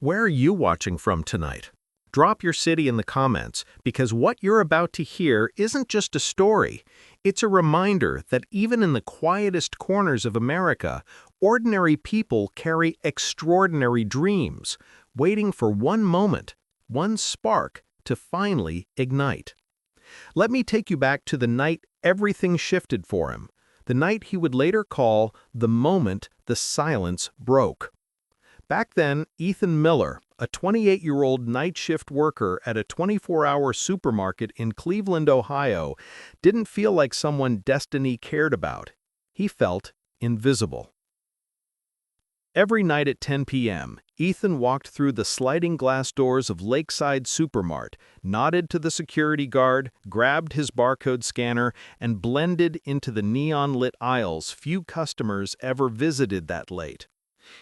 Where are you watching from tonight? Drop your city in the comments because what you're about to hear isn't just a story. It's a reminder that even in the quietest corners of America, ordinary people carry extraordinary dreams, waiting for one moment, one spark to finally ignite. Let me take you back to the night everything shifted for him, the night he would later call the moment the silence broke. Back then, Ethan Miller, a 28-year-old night shift worker at a 24-hour supermarket in Cleveland, Ohio, didn't feel like someone destiny cared about. He felt invisible. Every night at 10 p.m., Ethan walked through the sliding glass doors of Lakeside Supermart, nodded to the security guard, grabbed his barcode scanner, and blended into the neon-lit aisles few customers ever visited that late.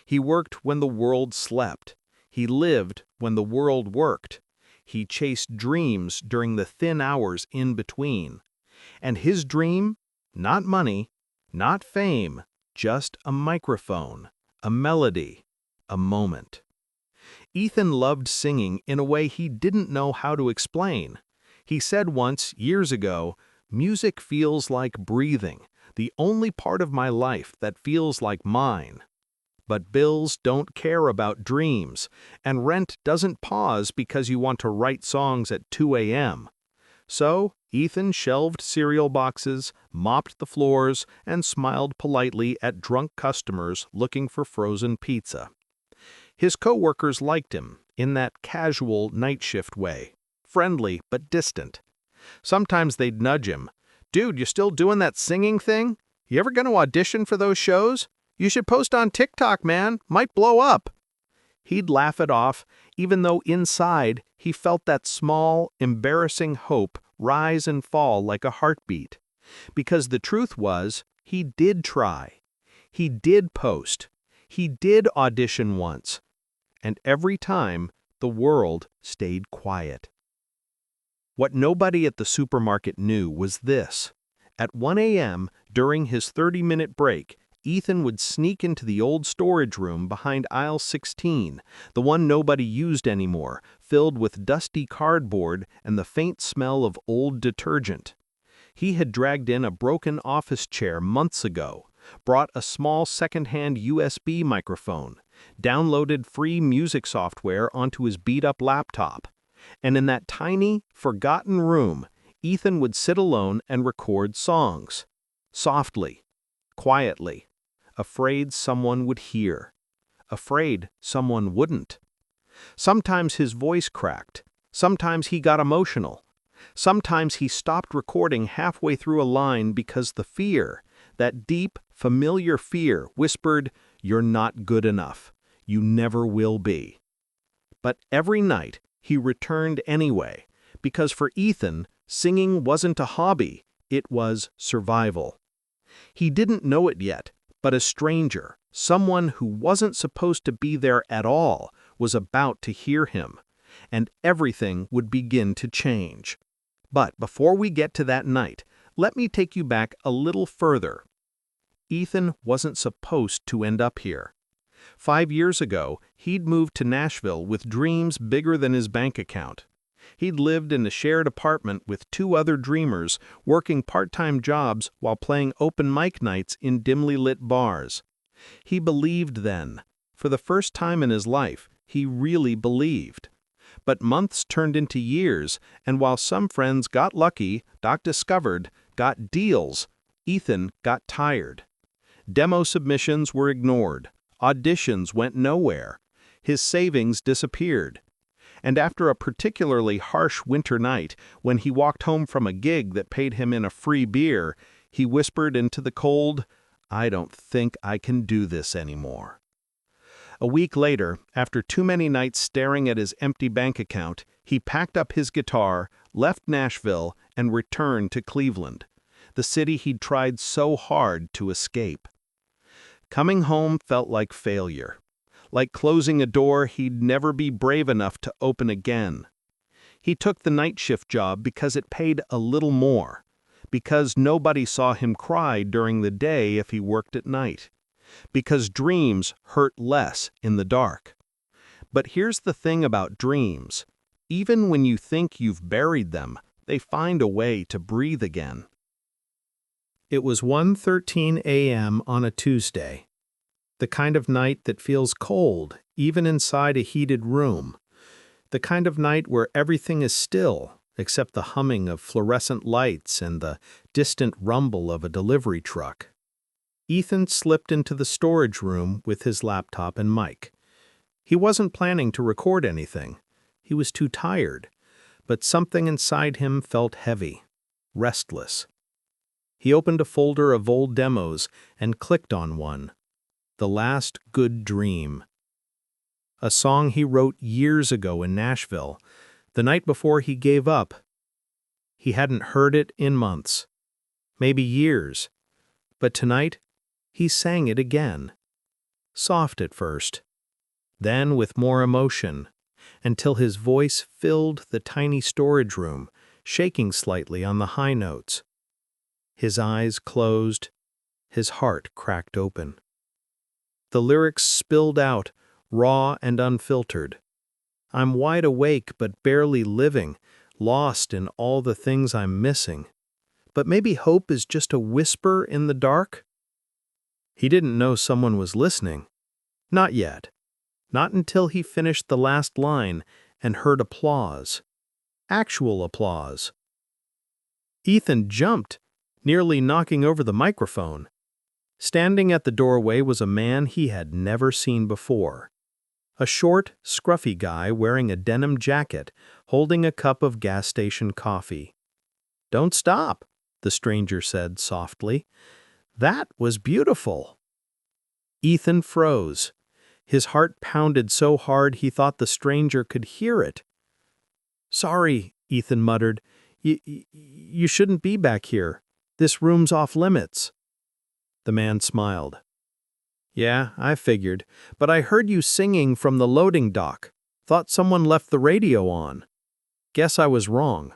He worked when the world slept. He lived when the world worked. He chased dreams during the thin hours in between. And his dream? Not money, not fame, just a microphone, a melody, a moment. Ethan loved singing in a way he didn't know how to explain. He said once, years ago, "Music feels like breathing, the only part of my life that feels like mine." But bills don't care about dreams, and rent doesn't pause because you want to write songs at 2 a.m. So, Ethan shelved cereal boxes, mopped the floors, and smiled politely at drunk customers looking for frozen pizza. His coworkers liked him, in that casual night shift way, friendly but distant. Sometimes they'd nudge him. "Dude, you still doing that singing thing? You ever gonna audition for those shows? You should post on TikTok, man. Might blow up." He'd laugh it off, even though inside he felt that small, embarrassing hope rise and fall like a heartbeat. Because the truth was, he did try. He did post. He did audition once. And every time, the world stayed quiet. What nobody at the supermarket knew was this. At 1 a.m., during his 30-minute break, Ethan would sneak into the old storage room behind aisle 16, the one nobody used anymore, filled with dusty cardboard and the faint smell of old detergent. He had dragged in a broken office chair months ago, brought a small second-hand USB microphone, downloaded free music software onto his beat-up laptop. And in that tiny, forgotten room, Ethan would sit alone and record songs. Softly, quietly. Afraid someone would hear. Afraid someone wouldn't. Sometimes his voice cracked. Sometimes he got emotional. Sometimes he stopped recording halfway through a line because the fear, that deep, familiar fear, whispered, "You're not good enough. You never will be." But every night he returned anyway, because for Ethan, singing wasn't a hobby, it was survival. He didn't know it yet, but a stranger, someone who wasn't supposed to be there at all, was about to hear him, and everything would begin to change. But before we get to that night, let me take you back a little further. Ethan wasn't supposed to end up here. 5 years ago, he'd moved to Nashville with dreams bigger than his bank account. He'd lived in a shared apartment with 2 other dreamers, working part-time jobs while playing open mic nights in dimly lit bars. He believed then. For the first time in his life, he really believed. But months turned into years, and while some friends got lucky, got discovered, got deals, Ethan got tired. Demo submissions were ignored. Auditions went nowhere. His savings disappeared. And after a particularly harsh winter night, when he walked home from a gig that paid him in a free beer, he whispered into the cold, "I don't think I can do this anymore." A week later, after too many nights staring at his empty bank account, he packed up his guitar, left Nashville, and returned to Cleveland, the city he'd tried so hard to escape. Coming home felt like failure. Like closing a door he'd never be brave enough to open again. He took the night shift job because it paid a little more, because nobody saw him cry during the day if he worked at night, because dreams hurt less in the dark. But here's the thing about dreams. Even when you think you've buried them, they find a way to breathe again. It was 1:13 a.m. on a Tuesday. The kind of night that feels cold, even inside a heated room. The kind of night where everything is still, except the humming of fluorescent lights and the distant rumble of a delivery truck. Ethan slipped into the storage room with his laptop and mic. He wasn't planning to record anything. He was too tired, but something inside him felt heavy, restless. He opened a folder of old demos and clicked on one. The Last Good Dream. A song he wrote years ago in Nashville, the night before he gave up. He hadn't heard it in months, maybe years, but tonight he sang it again. Soft at first, then with more emotion, until his voice filled the tiny storage room, shaking slightly on the high notes. His eyes closed, his heart cracked open. The lyrics spilled out, raw and unfiltered. I'm wide awake but barely living, lost in all the things I'm missing. But maybe hope is just a whisper in the dark? He didn't know someone was listening. Not yet. Not until he finished the last line and heard applause. Actual applause. Ethan jumped, nearly knocking over the microphone. Standing at the doorway was a man he had never seen before. A short, scruffy guy wearing a denim jacket, holding a cup of gas station coffee. "Don't stop," the stranger said softly. "That was beautiful." Ethan froze. His heart pounded so hard he thought the stranger could hear it. "Sorry," Ethan muttered. You shouldn't be back here. This room's off limits." The man smiled. "Yeah, I figured, but I heard you singing from the loading dock. Thought someone left the radio on. Guess I was wrong."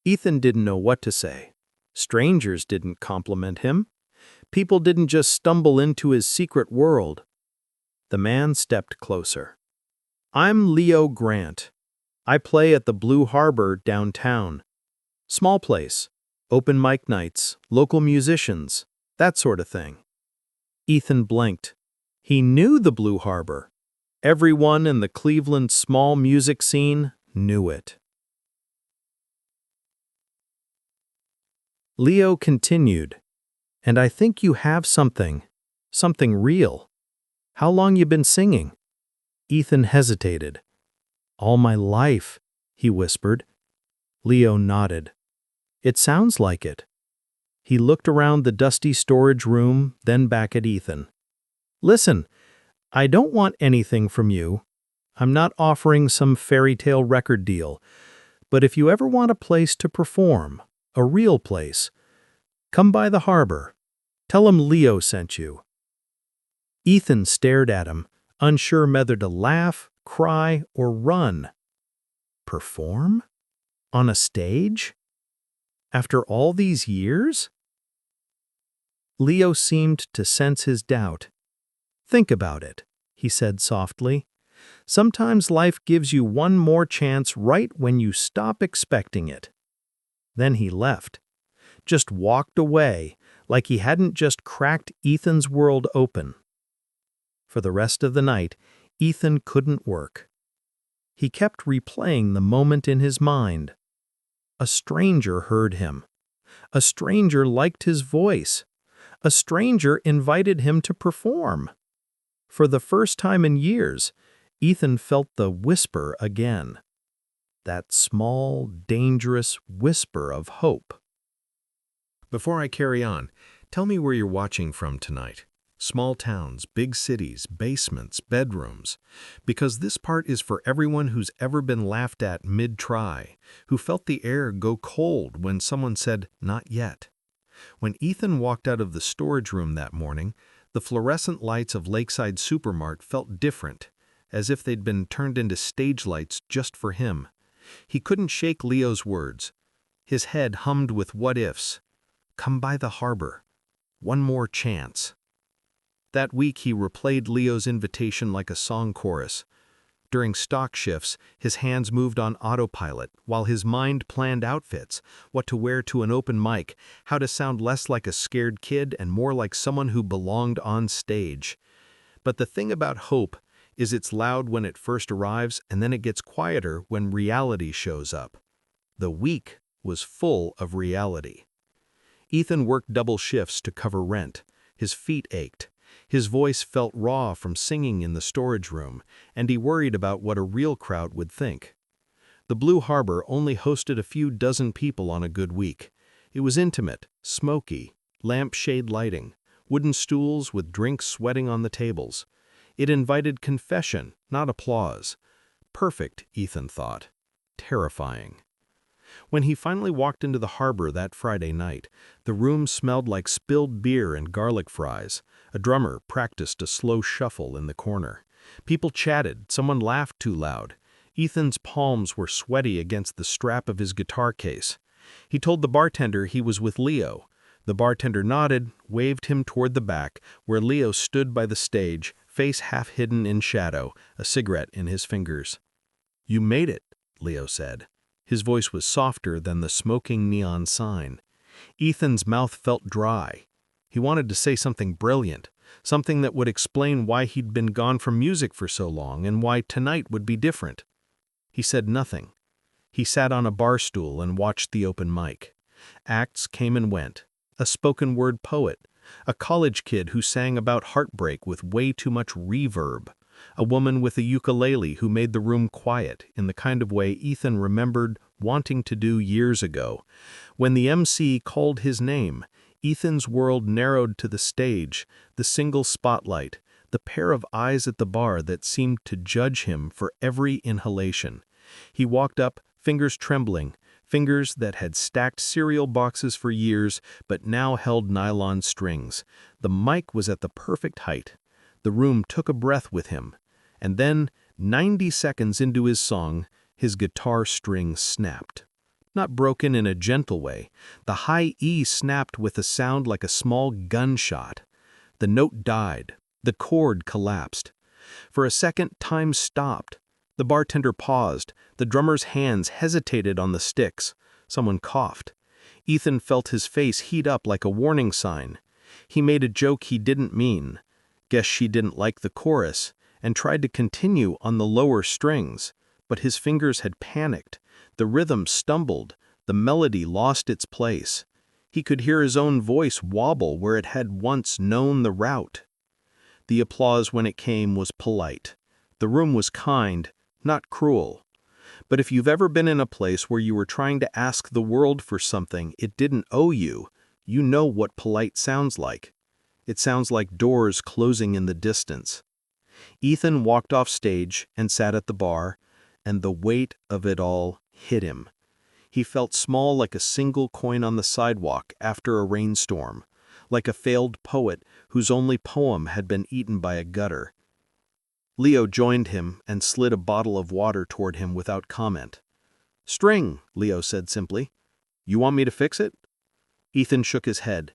Ethan didn't know what to say. Strangers didn't compliment him. People didn't just stumble into his secret world. The man stepped closer. "I'm Leo Grant. I play at the Blue Harbor downtown. Small place, open mic nights, local musicians, that sort of thing." Ethan blinked. He knew the Blue Harbor. Everyone in the Cleveland small music scene knew it. Leo continued, "And I think you have something real. How long you been singing?" Ethan hesitated. "All my life," he whispered. Leo nodded. "It sounds like it." He looked around the dusty storage room, then back at Ethan. "Listen, I don't want anything from you. I'm not offering some fairy tale record deal. But if you ever want a place to perform, a real place, come by the harbor. Tell him Leo sent you." Ethan stared at him, unsure whether to laugh, cry, or run. Perform? On a stage? After all these years? Leo seemed to sense his doubt. "Think about it," he said softly. "Sometimes life gives you one more chance right when you stop expecting it." Then he left. Just walked away, like he hadn't just cracked Ethan's world open. For the rest of the night, Ethan couldn't work. He kept replaying the moment in his mind. A stranger heard him. A stranger liked his voice. A stranger invited him to perform. For the first time in years, Ethan felt the whisper again. That small, dangerous whisper of hope. Before I carry on, tell me where you're watching from tonight. Small towns, big cities, basements, bedrooms. Because this part is for everyone who's ever been laughed at mid-try, who felt the air go cold when someone said, "Not yet." When Ethan walked out of the storage room that morning, the fluorescent lights of Lakeside Supermart felt different, as if they'd been turned into stage lights just for him. He couldn't shake Leo's words. His head hummed with what-ifs. Come by the harbor. One more chance. That week he replayed Leo's invitation like a song chorus. During stock shifts, his hands moved on autopilot, while his mind planned outfits, what to wear to an open mic, how to sound less like a scared kid and more like someone who belonged on stage. But the thing about hope is it's loud when it first arrives and then it gets quieter when reality shows up. The week was full of reality. Ethan worked double shifts to cover rent. His feet ached. His voice felt raw from singing in the storage room, and he worried about what a real crowd would think. The Blue Harbor only hosted a few dozen people on a good week. It was intimate, smoky, lampshade lighting, wooden stools with drinks sweating on the tables. It invited confession, not applause. Perfect, Ethan thought. Terrifying. When he finally walked into the harbor that Friday night, the room smelled like spilled beer and garlic fries. A drummer practiced a slow shuffle in the corner. People chatted, someone laughed too loud. Ethan's palms were sweaty against the strap of his guitar case. He told the bartender he was with Leo. The bartender nodded, waved him toward the back, where Leo stood by the stage, face half hidden in shadow, a cigarette in his fingers. "You made it," Leo said. His voice was softer than the smoking neon sign. Ethan's mouth felt dry. He wanted to say something brilliant, something that would explain why he'd been gone from music for so long and why tonight would be different. He said nothing. He sat on a bar stool and watched the open mic. Acts came and went. A spoken-word poet, a college kid who sang about heartbreak with way too much reverb, a woman with a ukulele who made the room quiet in the kind of way Ethan remembered wanting to do years ago. When the MC called his name, Ethan's world narrowed to the stage, the single spotlight, the pair of eyes at the bar that seemed to judge him for every inhalation. He walked up, fingers trembling, fingers that had stacked cereal boxes for years but now held nylon strings. The mic was at the perfect height. The room took a breath with him. And then, 90 seconds into his song, his guitar string snapped. Not broken in a gentle way. The high E snapped with a sound like a small gunshot. The note died. The chord collapsed. For a second, time stopped. The bartender paused. The drummer's hands hesitated on the sticks. Someone coughed. Ethan felt his face heat up like a warning sign. He made a joke he didn't mean. Guess she didn't like the chorus, and tried to continue on the lower strings, but his fingers had panicked. The rhythm stumbled. The melody lost its place. He could hear his own voice wobble where it had once known the route. The applause when it came was polite. The room was kind, not cruel. But if you've ever been in a place where you were trying to ask the world for something it didn't owe you, you know what polite sounds like. It sounds like doors closing in the distance. Ethan walked off stage and sat at the bar, and the weight of it all hit him. He felt small like a single coin on the sidewalk after a rainstorm, like a failed poet whose only poem had been eaten by a gutter. Leo joined him and slid a bottle of water toward him without comment. "String," Leo said simply. "You want me to fix it?" Ethan shook his head.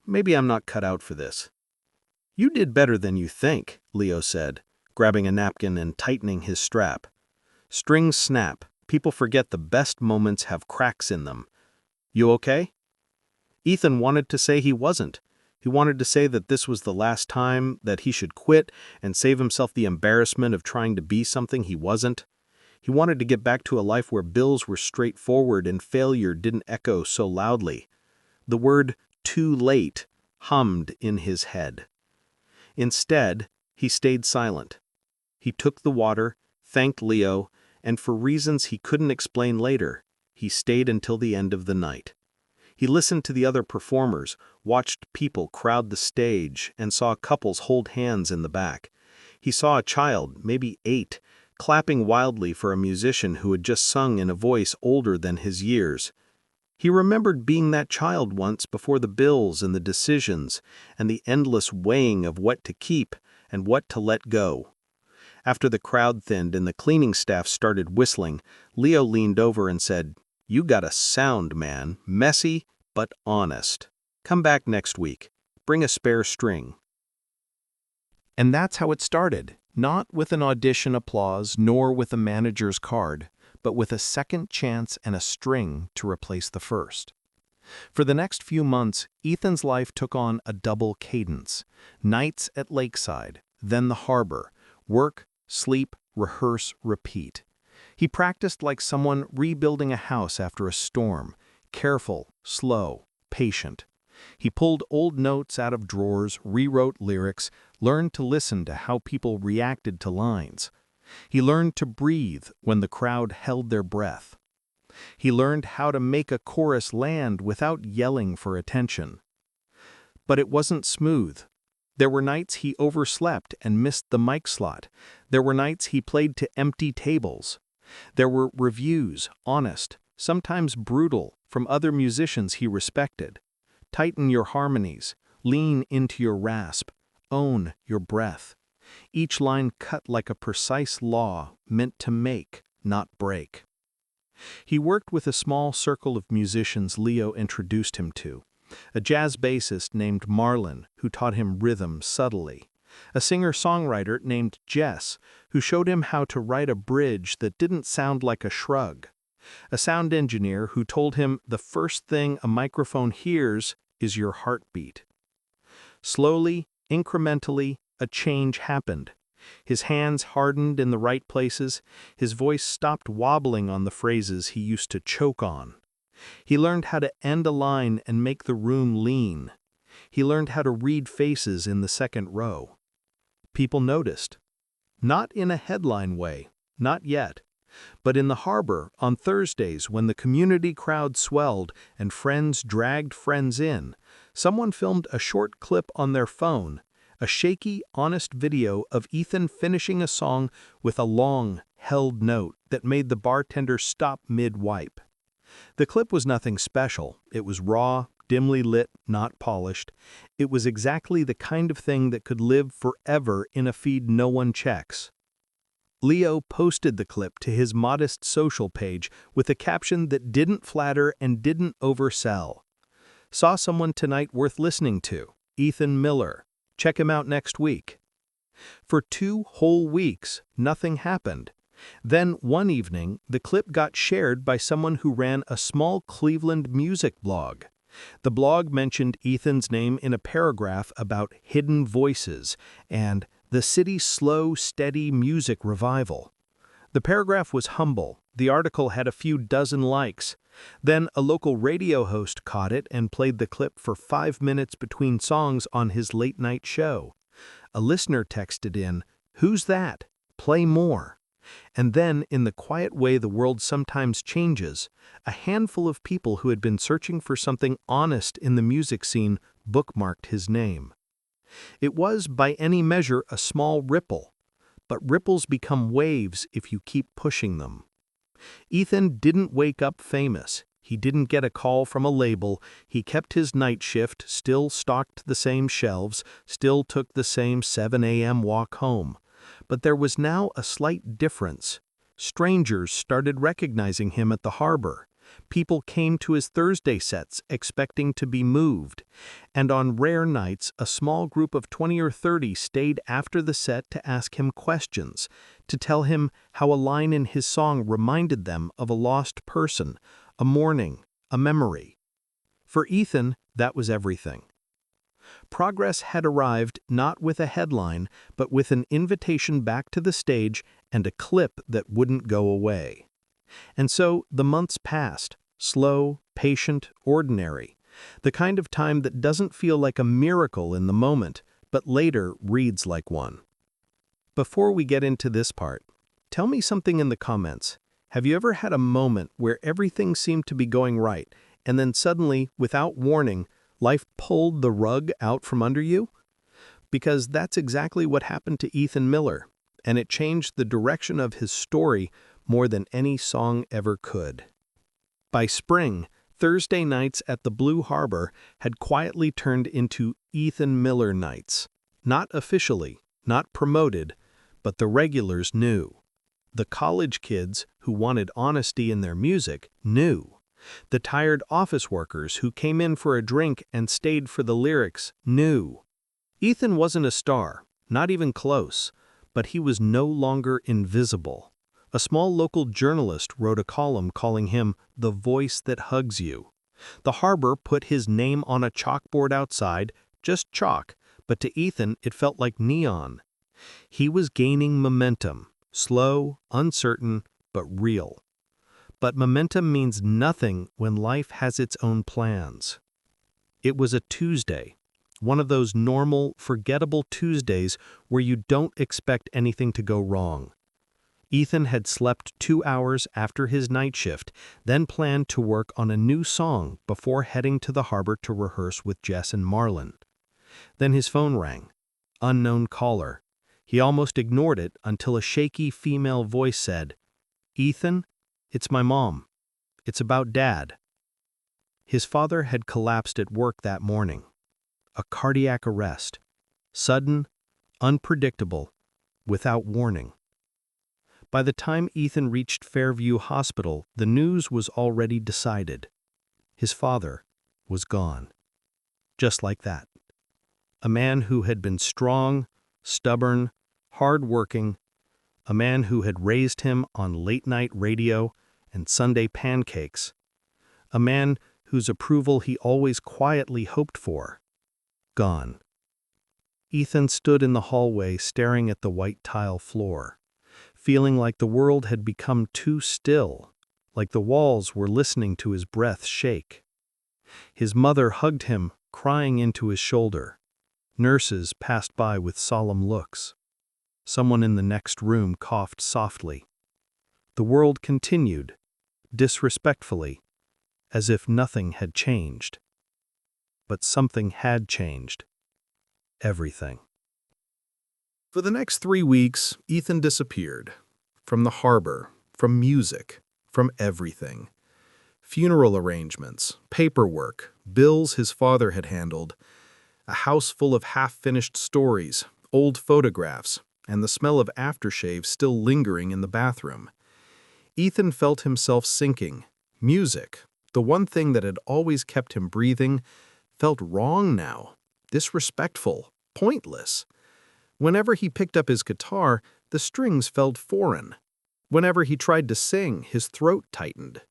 "Maybe I'm not cut out for this." "You did better than you think," Leo said, grabbing a napkin and tightening his strap. "Strings snap. People forget the best moments have cracks in them. You okay?" Ethan wanted to say he wasn't. He wanted to say that this was the last time, that he should quit and save himself the embarrassment of trying to be something he wasn't. He wanted to get back to a life where bills were straightforward and failure didn't echo so loudly. The word "too late" hummed in his head. Instead, he stayed silent. He took the water, thanked Leo, and for reasons he couldn't explain later, he stayed until the end of the night. He listened to the other performers, watched people crowd the stage, and saw couples hold hands in the back. He saw a child, maybe 8, clapping wildly for a musician who had just sung in a voice older than his years. He remembered being that child once before the bills and the decisions and the endless weighing of what to keep and what to let go. After the crowd thinned and the cleaning staff started whistling, Leo leaned over and said, "You got a sound, man. Messy, but honest. Come back next week. Bring a spare string." And that's how it started. Not with an audition applause, nor with a manager's card, but with a second chance and a string to replace the first. For the next few months, Ethan's life took on a double cadence. Nights at Lakeside, then the harbor. Work, sleep, rehearse, repeat. He practiced like someone rebuilding a house after a storm. Careful, slow, patient. He pulled old notes out of drawers, rewrote lyrics, learned to listen to how people reacted to lines. He learned to breathe when the crowd held their breath. He learned how to make a chorus land without yelling for attention. But it wasn't smooth. There were nights he overslept and missed the mic slot. There were nights he played to empty tables. There were reviews, honest, sometimes brutal, from other musicians he respected. Tighten your harmonies, lean into your rasp, own your breath. Each line cut like a precise law meant to make, not break. He worked with a small circle of musicians Leo introduced him to. A jazz bassist named Marlon, who taught him rhythm subtly. A singer-songwriter named Jess, who showed him how to write a bridge that didn't sound like a shrug. A sound engineer who told him the first thing a microphone hears is your heartbeat. Slowly, incrementally, a change happened. His hands hardened in the right places, his voice stopped wobbling on the phrases he used to choke on. He learned how to end a line and make the room lean. He learned how to read faces in the second row. People noticed. Not in a headline way, not yet. But in the harbor, on Thursdays when the community crowd swelled and friends dragged friends in, someone filmed a short clip on their phone, a shaky, honest video of Ethan finishing a song with a long, held note that made the bartender stop mid-wipe. The clip was nothing special. It was raw, dimly lit, not polished. It was exactly the kind of thing that could live forever in a feed no one checks. Leo posted the clip to his modest social page with a caption that didn't flatter and didn't oversell. Saw someone tonight worth listening to, Ethan Miller. Check him out next week. For 2 whole weeks, nothing happened. Then one evening, the clip got shared by someone who ran a small Cleveland music blog. The blog mentioned Ethan's name in a paragraph about hidden voices and the city's slow, steady music revival. The paragraph was humble. The article had a few dozen likes. Then a local radio host caught it and played the clip for 5 minutes between songs on his late-night show. A listener texted in, "Who's that? Play more." And then, in the quiet way the world sometimes changes, a handful of people who had been searching for something honest in the music scene bookmarked his name. It was, by any measure, a small ripple, but ripples become waves if you keep pushing them. Ethan didn't wake up famous. He didn't get a call from a label. He kept his night shift, still stocked the same shelves, still took the same 7 a.m. walk home. But there was now a slight difference. Strangers started recognizing him at the harbor. People came to his Thursday sets expecting to be moved. And on rare nights, a small group of 20 or 30 stayed after the set to ask him questions, to tell him how a line in his song reminded them of a lost person, a mourning, a memory. For Ethan, that was everything. Progress had arrived not with a headline, but with an invitation back to the stage and a clip that wouldn't go away. And so the months passed, slow, patient, ordinary, the kind of time that doesn't feel like a miracle in the moment, but later reads like one. Before we get into this part, tell me something in the comments. Have you ever had a moment where everything seemed to be going right, and then suddenly, without warning, life pulled the rug out from under you? Because that's exactly what happened to Ethan Miller, and it changed the direction of his story more than any song ever could. By spring, Thursday nights at the Blue Harbor had quietly turned into Ethan Miller nights. Not officially, not promoted, but the regulars knew. The college kids who wanted honesty in their music knew. The tired office workers who came in for a drink and stayed for the lyrics knew. Ethan wasn't a star, not even close, But he was no longer invisible. A small local journalist wrote a column calling him the voice that hugs you. The harbor put his name on a chalkboard outside, just chalk, but to Ethan it felt like neon. He was gaining momentum, slow, uncertain, but real. But momentum means nothing when life has its own plans. It was a Tuesday, one of those normal, forgettable Tuesdays where you don't expect anything to go wrong. Ethan had slept 2 hours after his night shift, then planned to work on a new song before heading to the harbor to rehearse with Jess and Marlon. Then his phone rang. Unknown caller. He almost ignored it until a shaky female voice said, "Ethan, it's my mom. It's about Dad." His father had collapsed at work that morning. A cardiac arrest. Sudden, unpredictable, without warning. By the time Ethan reached Fairview Hospital, the news was already decided. His father was gone. Just like that. A man who had been strong, stubborn, hard-working, a man who had raised him on late-night radio and Sunday pancakes, a man whose approval he always quietly hoped for. Gone. Ethan stood in the hallway staring at the white tile floor, feeling like the world had become too still, like the walls were listening to his breath shake. His mother hugged him, crying into his shoulder. Nurses passed by with solemn looks. Someone in the next room coughed softly. The world continued, disrespectfully, as if nothing had changed. But something had changed. Everything. For the next 3 weeks, Ethan disappeared. From the harbor, from music, from everything. Funeral arrangements, paperwork, bills his father had handled, a house full of half-finished stories, old photographs, and the smell of aftershave still lingering in the bathroom. Ethan felt himself sinking. Music, the one thing that had always kept him breathing, felt wrong now, disrespectful, pointless. Whenever he picked up his guitar, the strings felt foreign. Whenever he tried to sing, his throat tightened.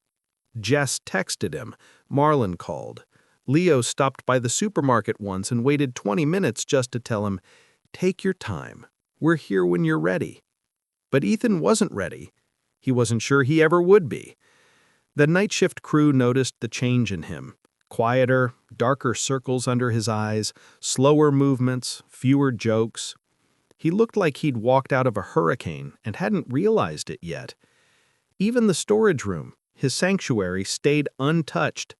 Jess texted him. Marlon called. Leo stopped by the supermarket once and waited 20 minutes just to tell him, "Take your time. We're here when you're ready." But Ethan wasn't ready. He wasn't sure he ever would be. The night shift crew noticed the change in him. Quieter, darker circles under his eyes, slower movements, fewer jokes. He looked like he'd walked out of a hurricane and hadn't realized it yet. Even the storage room, his sanctuary, stayed untouched.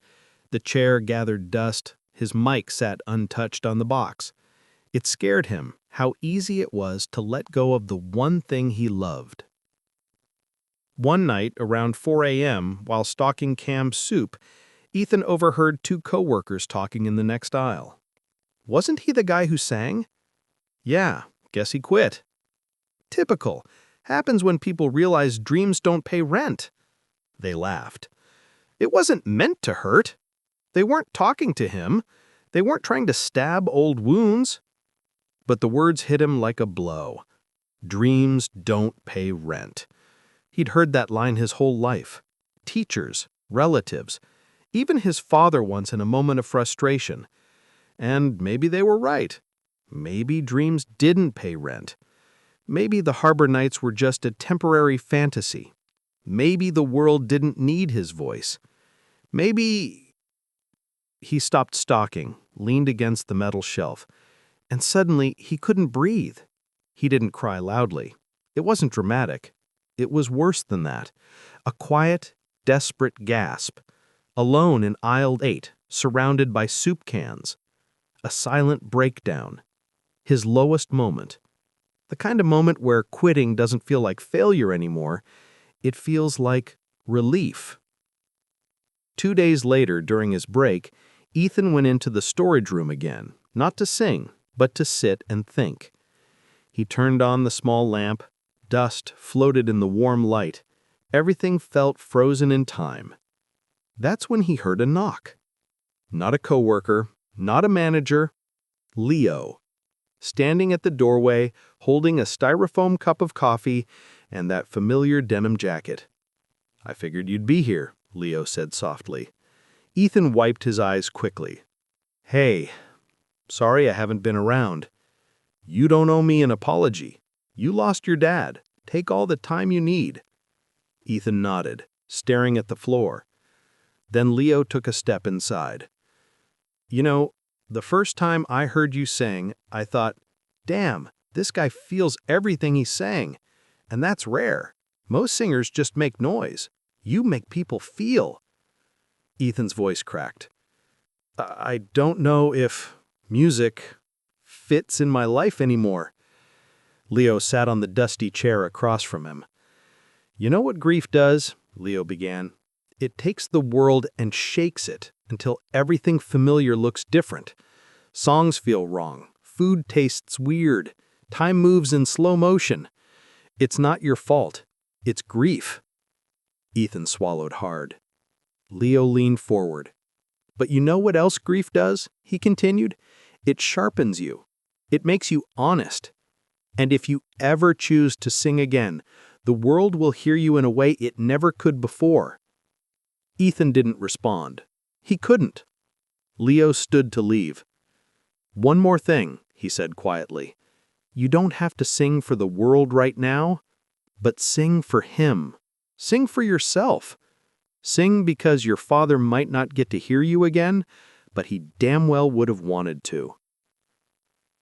The chair gathered dust, his mic sat untouched on the box. It scared him how easy it was to let go of the one thing he loved. One night, around 4 a.m., while stocking canned soup, Ethan overheard 2 coworkers talking in the next aisle. Wasn't he the guy who sang? Yeah, guess he quit. Typical. Happens when people realize dreams don't pay rent. They laughed. It wasn't meant to hurt. They weren't talking to him. They weren't trying to stab old wounds. But the words hit him like a blow. Dreams don't pay rent. He'd heard that line his whole life. Teachers, relatives, even his father once in a moment of frustration. And maybe they were right. Maybe dreams didn't pay rent. Maybe the harbor nights were just a temporary fantasy. Maybe the world didn't need his voice. Maybe... He stopped stalking, leaned against the metal shelf, and suddenly he couldn't breathe. He didn't cry loudly. It wasn't dramatic. It was worse than that. A quiet, desperate gasp. Alone in aisle 8, surrounded by soup cans. A silent breakdown. His lowest moment. The kind of moment where quitting doesn't feel like failure anymore. It feels like relief. 2 days later, during his break, Ethan went into the storage room again, not to sing, but to sit and think. He turned on the small lamp. Dust floated in the warm light. Everything felt frozen in time. That's when he heard a knock. Not a coworker, not a manager. Leo. standing at the doorway, holding a styrofoam cup of coffee and that familiar denim jacket. "I figured you'd be here," Leo said softly. Ethan wiped his eyes quickly. "Hey, sorry I haven't been around. You don't owe me an apology. You lost your dad. Take all the time you need." Ethan nodded, staring at the floor. Then Leo took a step inside. "You know, the first time I heard you sing, I thought, damn, this guy feels everything he's saying. And that's rare. Most singers just make noise. You make people feel." Ethan's voice cracked. "I don't know if music fits in my life anymore." Leo sat on the dusty chair across from him. "You know what grief does?" Leo began. "It takes the world and shakes it until everything familiar looks different. Songs feel wrong, food tastes weird, time moves in slow motion. It's not your fault. It's grief." Ethan swallowed hard. Leo leaned forward. "But you know what else grief does?" he continued. "It sharpens you. It makes you honest. And if you ever choose to sing again, the world will hear you in a way it never could before." Ethan didn't respond. He couldn't. Leo stood to leave. "One more thing," he said quietly. "You don't have to sing for the world right now, but sing for him. Sing for yourself. Sing because your father might not get to hear you again, but he damn well would have wanted to."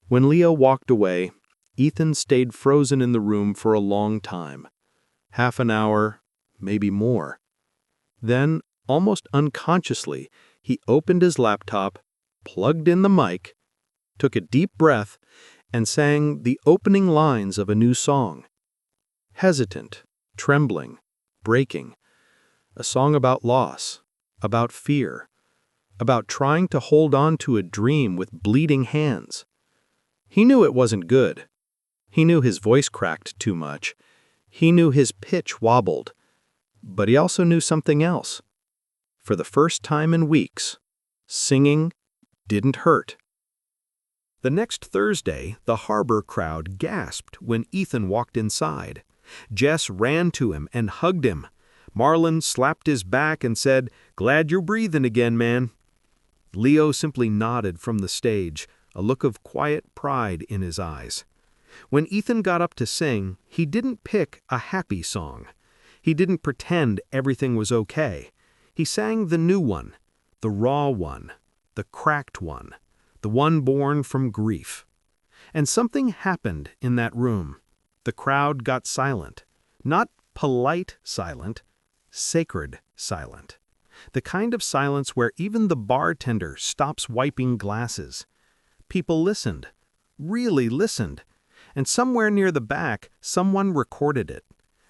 When Leo walked away, Ethan stayed frozen in the room for a long time. Half an hour, maybe more. Then, almost unconsciously, he opened his laptop, plugged in the mic, took a deep breath, and sang the opening lines of a new song. Hesitant, trembling, breaking. A song about loss, about fear, about trying to hold on to a dream with bleeding hands. He knew it wasn't good. He knew his voice cracked too much. He knew his pitch wobbled. But he also knew something else. For the first time in weeks, singing didn't hurt. The next Thursday, the Harbor crowd gasped when Ethan walked inside. Jess ran to him and hugged him. Marlon slapped his back and said, "Glad you're breathing again, man." Leo simply nodded from the stage, a look of quiet pride in his eyes. When Ethan got up to sing, he didn't pick a happy song. He didn't pretend everything was okay. He sang the new one, the raw one, the cracked one, the one born from grief. And something happened in that room. The crowd got silent. Not polite silent, sacred silent. The kind of silence where even the bartender stops wiping glasses. People listened, really listened, and somewhere near the back, someone recorded it.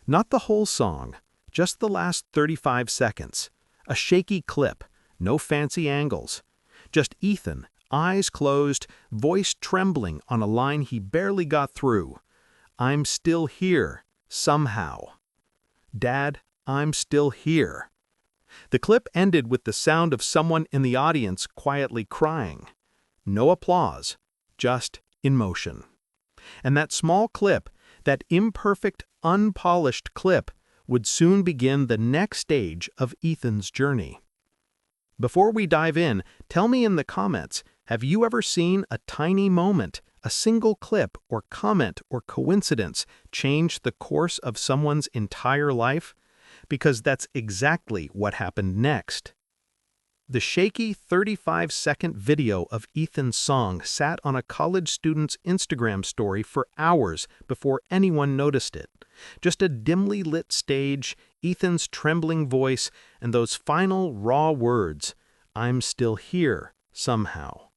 Not the whole song, just the last 35 seconds. A shaky clip, no fancy angles. Just Ethan, eyes closed, voice trembling on a line he barely got through. "I'm still here, somehow. Dad, I'm still here." The clip ended with the sound of someone in the audience quietly crying. No applause, just emotion. And that small clip, that imperfect, unpolished clip, would soon begin the next stage of Ethan's journey. Before we dive in, tell me in the comments, have you ever seen a tiny moment, a single clip or comment or coincidence change the course of someone's entire life? Because that's exactly what happened next. The shaky 35-second video of Ethan's song sat on a college student's Instagram story for hours before anyone noticed it. Just a dimly lit stage, Ethan's trembling voice, and those final raw words, "I'm still here, somehow."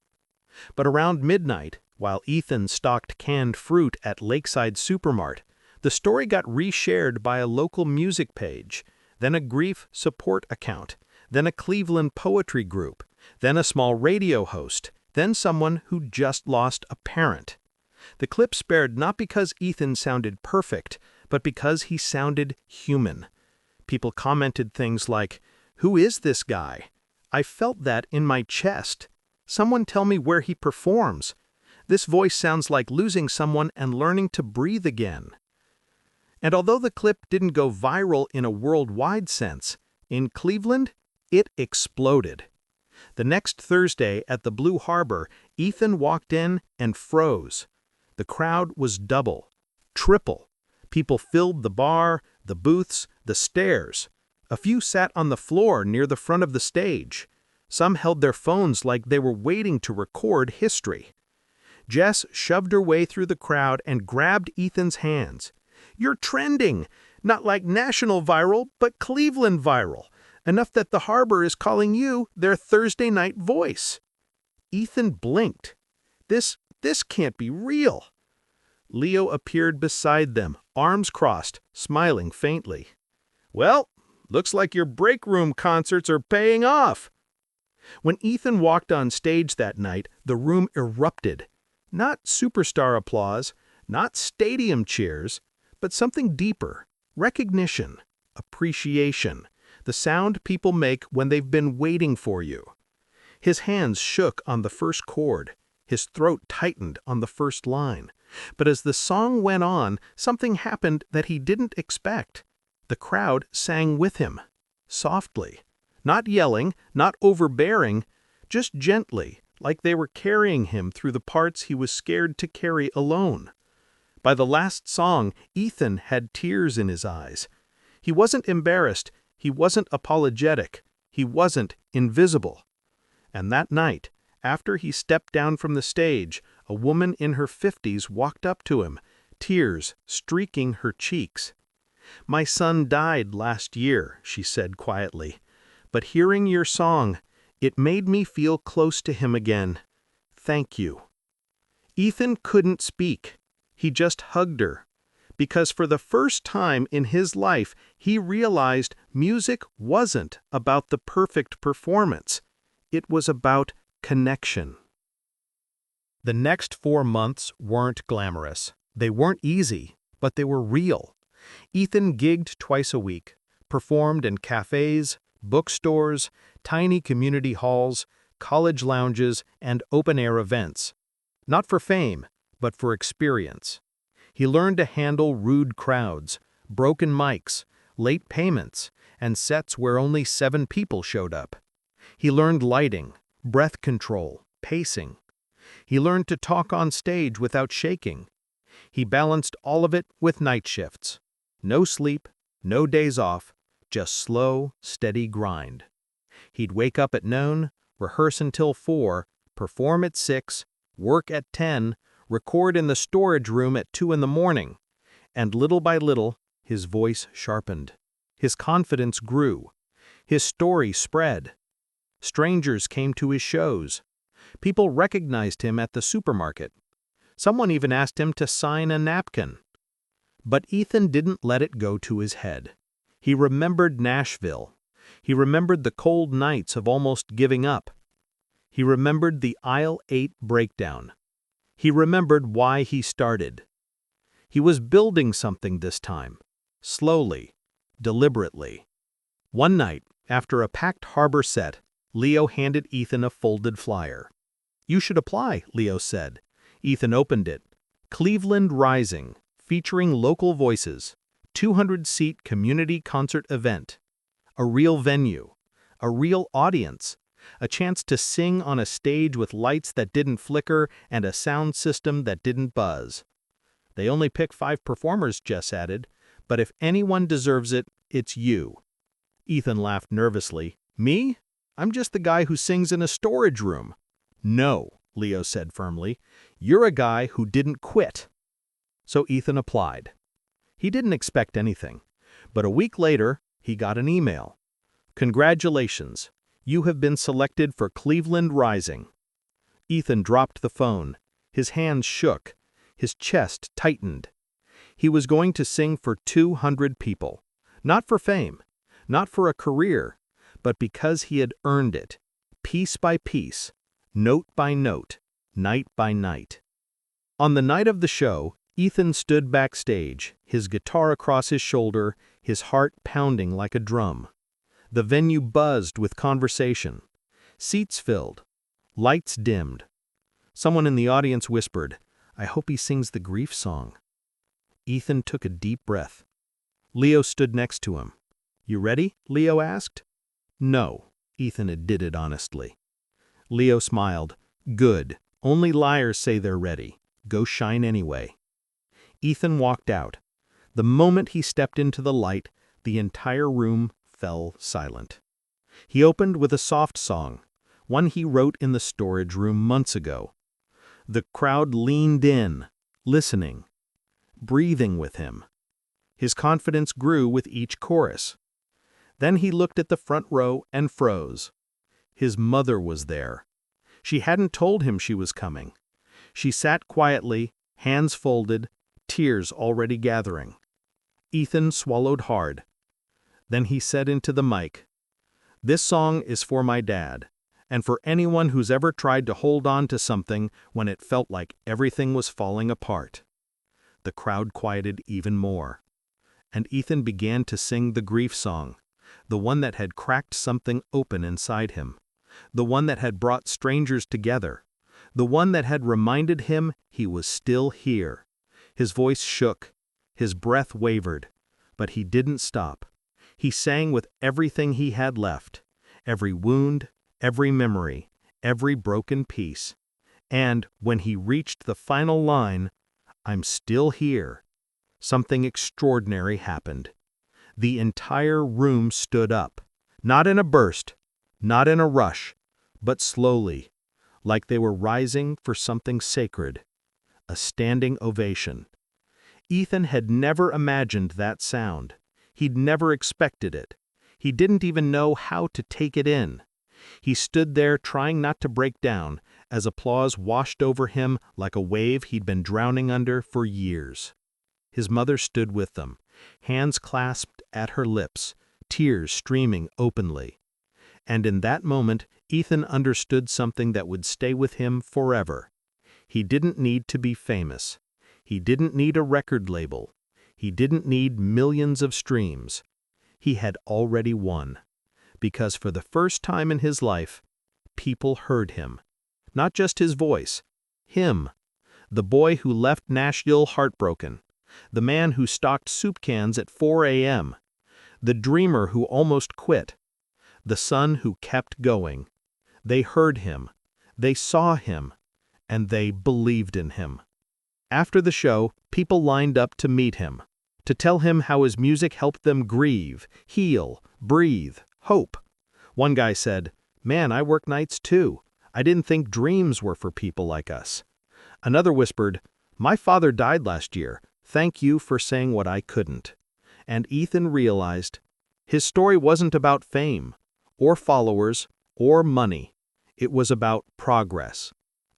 But around midnight, while Ethan stocked canned fruit at Lakeside Supermart, the story got reshared by a local music page, then a grief support account, then a Cleveland poetry group, then a small radio host, then someone who just lost a parent. The clip spared not because Ethan sounded perfect, but because he sounded human. People commented things like, "Who is this guy? I felt that in my chest. Someone tell me where he performs. This voice sounds like losing someone and learning to breathe again. And although the clip didn't go viral in a worldwide sense, in Cleveland, it exploded. The next Thursday at the Blue Harbor, Ethan walked in and froze. The crowd was double, triple. People filled the bar, the booths, the stairs. A few sat on the floor near the front of the stage. Some held their phones like they were waiting to record history. Jess shoved her way through the crowd and grabbed Ethan's hands. "You're trending! Not like national viral, but Cleveland viral. Enough that the Harbor is calling you their Thursday night voice." Ethan blinked. This can't be real. Leo appeared beside them, arms crossed, smiling faintly. "Well, looks like your break room concerts are paying off." When Ethan walked on stage that night, the room erupted. Not superstar applause, not stadium cheers, but something deeper. Recognition, appreciation, the sound people make when they've been waiting for you. His hands shook on the first chord. His throat tightened on the first line. But as the song went on, something happened that he didn't expect. The crowd sang with him, softly. Not yelling, not overbearing, just gently, like they were carrying him through the parts he was scared to carry alone. By the last song, Ethan had tears in his eyes. He wasn't embarrassed, he wasn't apologetic, he wasn't invisible. And that night, after he stepped down from the stage, a woman in her 50s walked up to him, tears streaking her cheeks. "My son died last year," she said quietly. "But hearing your song, it made me feel close to him again. Thank you." Ethan couldn't speak. He just hugged her. Because for the first time in his life, he realized music wasn't about the perfect performance. It was about connection. The next 4 months weren't glamorous. They weren't easy, but they were real. Ethan gigged twice a week, performed in cafes, bookstores, tiny community halls, college lounges, and open-air events. Not for fame, but for experience. He learned to handle rude crowds, broken mics, late payments, and sets where only 7 people showed up. He learned lighting, breath control, pacing. He learned to talk on stage without shaking. He balanced all of it with night shifts. No sleep, no days off, just slow, steady grind. He'd wake up at noon, rehearse until 4, perform at 6, work at 10, record in the storage room at 2 in the morning. And little by little, his voice sharpened. His confidence grew. His story spread. Strangers came to his shows. People recognized him at the supermarket. Someone even asked him to sign a napkin. But Ethan didn't let it go to his head. He remembered Nashville. He remembered the cold nights of almost giving up. He remembered the aisle 8 breakdown. He remembered why he started. He was building something this time, slowly, deliberately. One night, after a packed Harbor set, Leo handed Ethan a folded flyer. "You should apply," Leo said. Ethan opened it. Cleveland Rising, featuring local voices, 200-seat community concert event. A real venue, a real audience, a chance to sing on a stage with lights that didn't flicker and a sound system that didn't buzz. "They only pick 5 performers," Jess added, "but if anyone deserves it, it's you." Ethan laughed nervously. "Me? I'm just the guy who sings in a storage room." "No," Leo said firmly. "You're a guy who didn't quit." So Ethan applied. He didn't expect anything, but a week later, he got an email. "Congratulations, you have been selected for Cleveland Rising." Ethan dropped the phone. His hands shook. His chest tightened. He was going to sing for 200 people. Not for fame, not for a career, but because he had earned it, piece by piece, note by note, night by night. On the night of the show, Ethan stood backstage, his guitar across his shoulder, his heart pounding like a drum. The venue buzzed with conversation. Seats filled. Lights dimmed. Someone in the audience whispered, "I hope he sings the grief song." Ethan took a deep breath. Leo stood next to him. "You ready?" Leo asked. "No," Ethan admitted honestly. Leo smiled. "Good. Only liars say they're ready. Go shine anyway." Ethan walked out. The moment he stepped into the light, the entire room fell silent. He opened with a soft song, one he wrote in the storage room months ago. The crowd leaned in, listening, breathing with him. His confidence grew with each chorus. Then he looked at the front row and froze. His mother was there. She hadn't told him she was coming. She sat quietly, hands folded, tears already gathering. Ethan swallowed hard. Then he said into the mic, "This song is for my dad, and for anyone who's ever tried to hold on to something when it felt like everything was falling apart." The crowd quieted even more. And Ethan began to sing the grief song, the one that had cracked something open inside him, the one that had brought strangers together, the one that had reminded him he was still here. His voice shook, his breath wavered, but he didn't stop. He sang with everything he had left, every wound, every memory, every broken piece. And when he reached the final line, "I'm still here," something extraordinary happened. The entire room stood up, not in a burst, not in a rush, but slowly, like they were rising for something sacred. A standing ovation. Ethan had never imagined that sound. He'd never expected it. He didn't even know how to take it in. He stood there trying not to break down as applause washed over him like a wave he'd been drowning under for years. His mother stood with them, hands clasped at her lips, tears streaming openly. And in that moment, Ethan understood something that would stay with him forever. He didn't need to be famous. He didn't need a record label. He didn't need millions of streams. He had already won. Because for the first time in his life, people heard him. Not just his voice. Him. The boy who left Nashville heartbroken. The man who stocked soup cans at 4 a.m. The dreamer who almost quit. The son who kept going. They heard him. They saw him. And they believed in him. After the show, people lined up to meet him, to tell him how his music helped them grieve, heal, breathe, hope. One guy said, "Man, I work nights too. I didn't think dreams were for people like us." Another whispered, "My father died last year. Thank you for saying what I couldn't." And Ethan realized his story wasn't about fame, or followers, or money. It was about progress,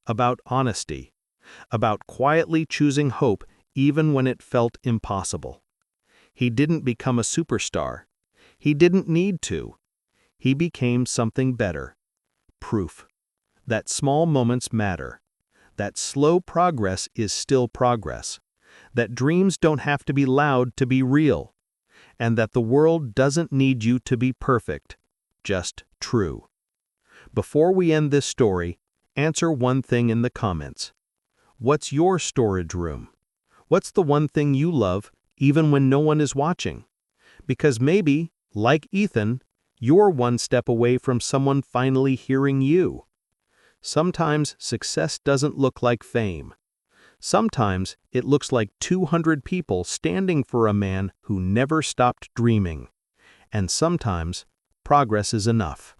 about honesty, about quietly choosing hope even when it felt impossible. He didn't become a superstar. He didn't need to. He became something better. Proof that small moments matter, that slow progress is still progress, that dreams don't have to be loud to be real, and that the world doesn't need you to be perfect, just true. Before we end this story, answer one thing in the comments. What's your storage room? What's the one thing you love even when no one is watching? Because maybe, like Ethan, you're one step away from someone finally hearing you. Sometimes success doesn't look like fame. Sometimes it looks like 200 people standing for a man who never stopped dreaming. And sometimes progress is enough.